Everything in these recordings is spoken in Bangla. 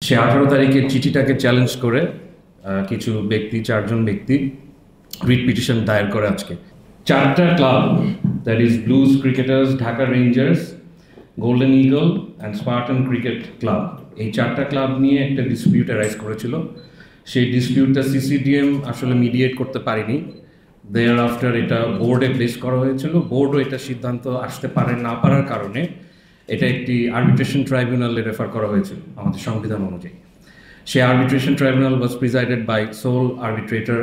সে 18 তারিখের চিঠিটাকে চ্যালেঞ্জ করে কিছু ব্যক্তি, 4 জন ব্যক্তি রিট পিটিশন দায়ের করে আজকে। 4টা club, that is blues cricketers, Dhaka rangers, golden eagle and Spartan cricket club, এই 4টা ক্লাব নিয়ে একটা ডিসপিউট অ্যারাইজ করেছিল। সেই ডিসপিউটটা সিসিডিএম আসলে মিডিয়েট করতে পারেনি। দেয়ার আফটার এটা বোর্ডে প্লেস করা হয়েছিল। বোর্ডও এটা সিদ্ধান্ত আসতে পারে না পারার কারণে এটা একটি আর্বিট্রেশন ট্রাইব্যুনালে রেফার করা হয়েছিল আমাদের সংবিধান অনুযায়ী। সেই arbitration tribunal was presided by sole arbitrator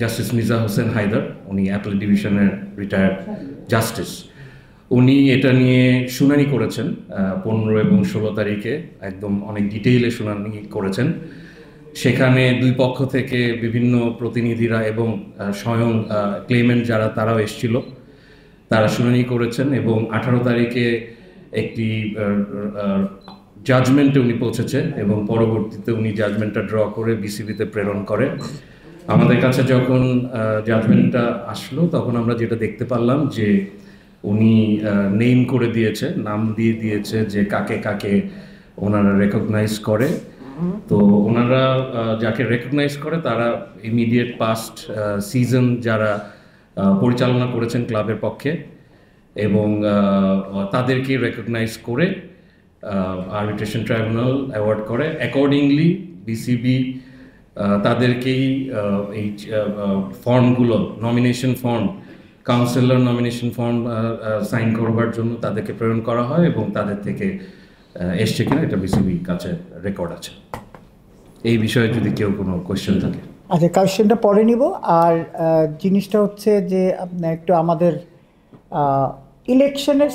justice Mirza Hossain Haider. উনি অ্যাপেল ডিভিশনের রিটায়ার্ড জাস্টিস। উনি এটা নিয়ে শুনানি করেছেন 15 এবং 16 তারিখে, একদম অনেক ডিটেইলে শুনানি করেছেন। সেখানে দুই পক্ষ থেকে বিভিন্ন প্রতিনিধিরা এবং স্বয়ং ক্লেমেন্ট যারা, তারাও এসেছিল, তারা শুনানি করেছেন এবং 18 তারিখে একটি জাজমেন্টে উনি পৌঁছেছে এবং পরবর্তীতে উনি জাজমেন্টটা ড্র করে বিসিবিতে প্রেরণ করে। আমাদের কাছে যখন জাজমেন্টটা আসলো তখন আমরা যেটা দেখতে পারলাম যে উনি নেম করে দিয়েছে, নাম দিয়ে দিয়েছে যে কাকে কাকে ওনারা রেকগনাইজ করে। তো ওনারা যাকে রেকগনাইজ করে তারা ইমিডিয়েট পাস্ট সিজন যারা পরিচালনা করেছেন ক্লাবের পক্ষে এবং তাদেরকে রেকগনাইজ করে আর্বিট্রেশন ট্রাইব্যুনাল অ্যাওয়ার্ড করে। অ্যাকর্ডিংলি বিসিবি তাদেরকেই এই ফর্মগুলো, nomination form, councillor nomination form sign করবার জন্য তাদেরকে প্রেরণ করা হয় এবং তাদের থেকে এসছে কিনা এটা বিসিবির কাছে রেকর্ড আছে। এই বিষয়ে যদি কেউ কোনো কোয়েশ্চেন থাকে। আচ্ছা, কোয়েশ্চেনটা পরে নিব। আর জিনিসটা হচ্ছে যে আপনি একটু আমাদের ইলেকশনের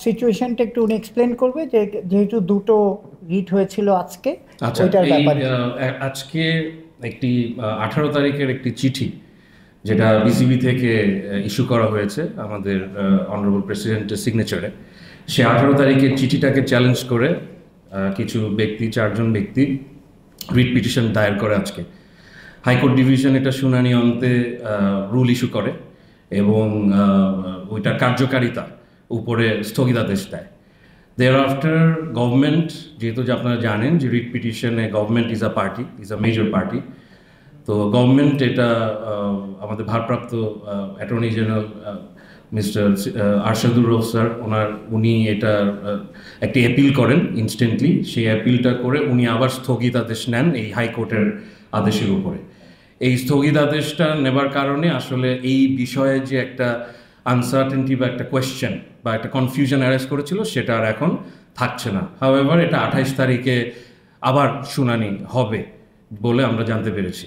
সিচুয়েশনটা একটু উনি এক্সপ্লেন করবে, যে যেহেতু দুটো রিট হয়েছিল আজকে, ওইটার ব্যাপারে। আজকে একটি 18 তারিখের একটি চিঠি যেটা বিসিবি থেকে ইস্যু করা হয়েছে আমাদের অনারেবল প্রেসিডেন্টের সিগনেচারে। সে 18 তারিখের চিঠিটাকে চ্যালেঞ্জ করে কিছু ব্যক্তি, 4 জন ব্যক্তি রিট পিটিশন দায়ের করে আজকে। হাইকোর্ট ডিভিশন এটা শুনানি অন্তে রুল ইস্যু করে এবং ওইটার কার্যকারিতা উপরে স্থগিতাদেশ দেয়। দেয়ার আফটার গভর্নমেন্ট, যেহেতু যে আপনারা জানেন যে রিট পিটিশনে government is a major party, তো গভর্নমেন্ট এটা আমাদের ভারপ্রাপ্ত attorney general mister Arshadur Rouf sir, উনি এটা একটি অ্যাপিল করেন ইনস্ট্যান্টলি। সেই অ্যাপিলটা করে উনি আবার স্থগিতাদেশ নেন এই হাইকোর্টের আদেশের উপরে। এই স্থগিতাদেশটা নেবার কারণে আসলে এই বিষয়ে যে একটা আনসার্টেনটি বা একটা কোয়েশ্চেন বা একটা কনফিউশন অ্যারেজ করেছিল সেটা আর এখন থাকছে না। হাউএভার এটা 28 তারিখে আবার শুনানি হবে বলে আমরা জানতে পেরেছি।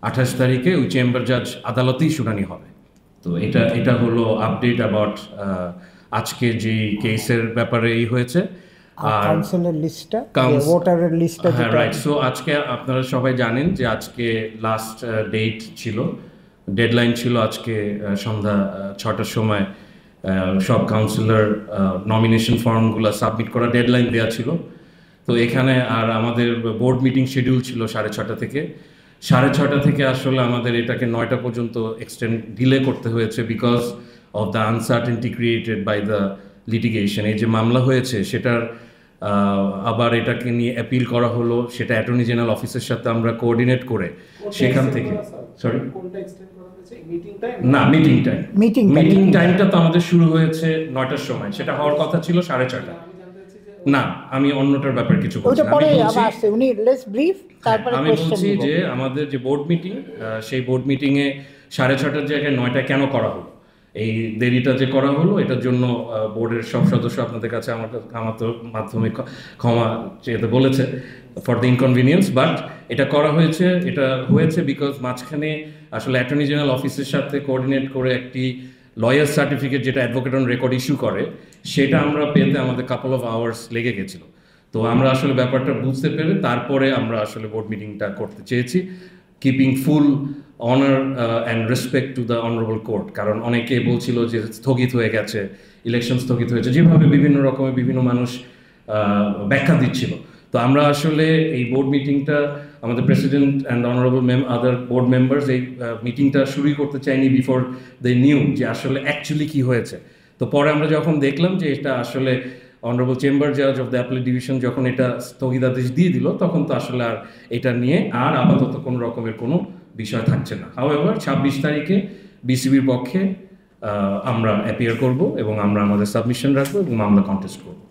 28 তারিখে ওই চেম্বার জাজ আদালতেই শুনানি হবে। তো এটা হলো আপডেট অ্যাবাউট আজকে যে কেসের ব্যাপারে এই হয়েছে। আর কাউন্সিলের লিস্টটা, ভোটারের লিস্টটা, হ্যাঁ রাইট। সো আজকে আপনারা সবাই জানেন যে আজকে লাস্ট ডেট ছিল, ডেডলাইন ছিল আজকে সন্ধ্যা 6টার সময় সব কাউন্সিলর নমিনেশন ফর্মগুলো সাবমিট করা ডেডলাইন দেওয়া ছিল। তো এখানে আর আমাদের বোর্ড মিটিং শিডিউল ছিল 6:30 থেকে। 6:30 থেকে আসলে আমাদের এটাকে 9টা পর্যন্ত ডিলে করতে হয়েছে because of the uncertainty created by the litigation. এই যে মামলা হয়েছে সেটার আবার এটাকে নিয়ে অ্যাপিল করা হলো, সেটা অ্যাটর্নি জেনারেল অফিসের সাথে আমরা কোঅর্ডিনেট করে সেখান থেকে, সরি না, মিটিং টাইমটা তো আমাদের শুরু হয়েছে 9টার সময়, সেটা হওয়ার কথা ছিল 6:30। না, আমি অন্যটার ব্যাপারে কিছু বলছি। আমি বলছি যে আমাদের যে বোর্ড মিটিং, সেই বোর্ড মিটিংয়ে 6:30 জায়গায় 9টায় কেন করা হলো, এই দেরিটা যে করা হলো এটার জন্য বোর্ডের সব সদস্য আপনাদের কাছে আমার মাধ্যমে ক্ষমা চেয়ে বলেছে ফর দ্য ইনকনভিনিয়েন্স। বাট এটা করা হয়েছে, এটা হয়েছে বিকজ মাঝখানে আসলে অ্যাটর্নি জেনারেল অফিসের সাথে কোঅর্ডিনেট করে একটি লয়ার সার্টিফিকেট যেটা অ্যাডভোকেট অন রেকর্ড ইস্যু করে, সেটা আমরা পেতে আমাদের কাপল অফ আওয়ার্স লেগে গেছিলো। তো আমরা আসলে ব্যাপারটা বুঝতে পেরে তারপরে আমরা আসলে বোর্ড মিটিংটা করতে চেয়েছি, keeping full honour and respect to the honourable court. কারণ অনেকে বলছিল যে স্থগিত হয়ে গেছে, ইলেকশন স্থগিত হয়েছে, যেভাবে বিভিন্ন রকমের বিভিন্ন মানুষ ব্যাখ্যা দিচ্ছিল। তো আমরা আসলে এই বোর্ড মিটিংটা, আমাদের president and honourable other board members এই মিটিংটা শুরুই করতে চাইনি বিফোর দে নিউ যে আসলে অ্যাকচুয়ালি কী হয়েছে। তো পরে আমরা যখন দেখলাম যে এটা আসলে অনারেবল চেম্বার জাজ অফ দ্য অ্যাপেলেট ডিভিশন যখন এটা স্থগিতাদেশ দিয়ে দিল, তখন তো আসলে আর এটা নিয়ে আর আপাতত কোনো রকমের কোনো বিষয় থাকছে না। হাউএভার 26 তারিখে বিসিবির পক্ষে আমরা অ্যাপিয়ার করব এবং আমরা আমাদের সাবমিশন রাখবো এবং মামলা কন্টেস্ট করব।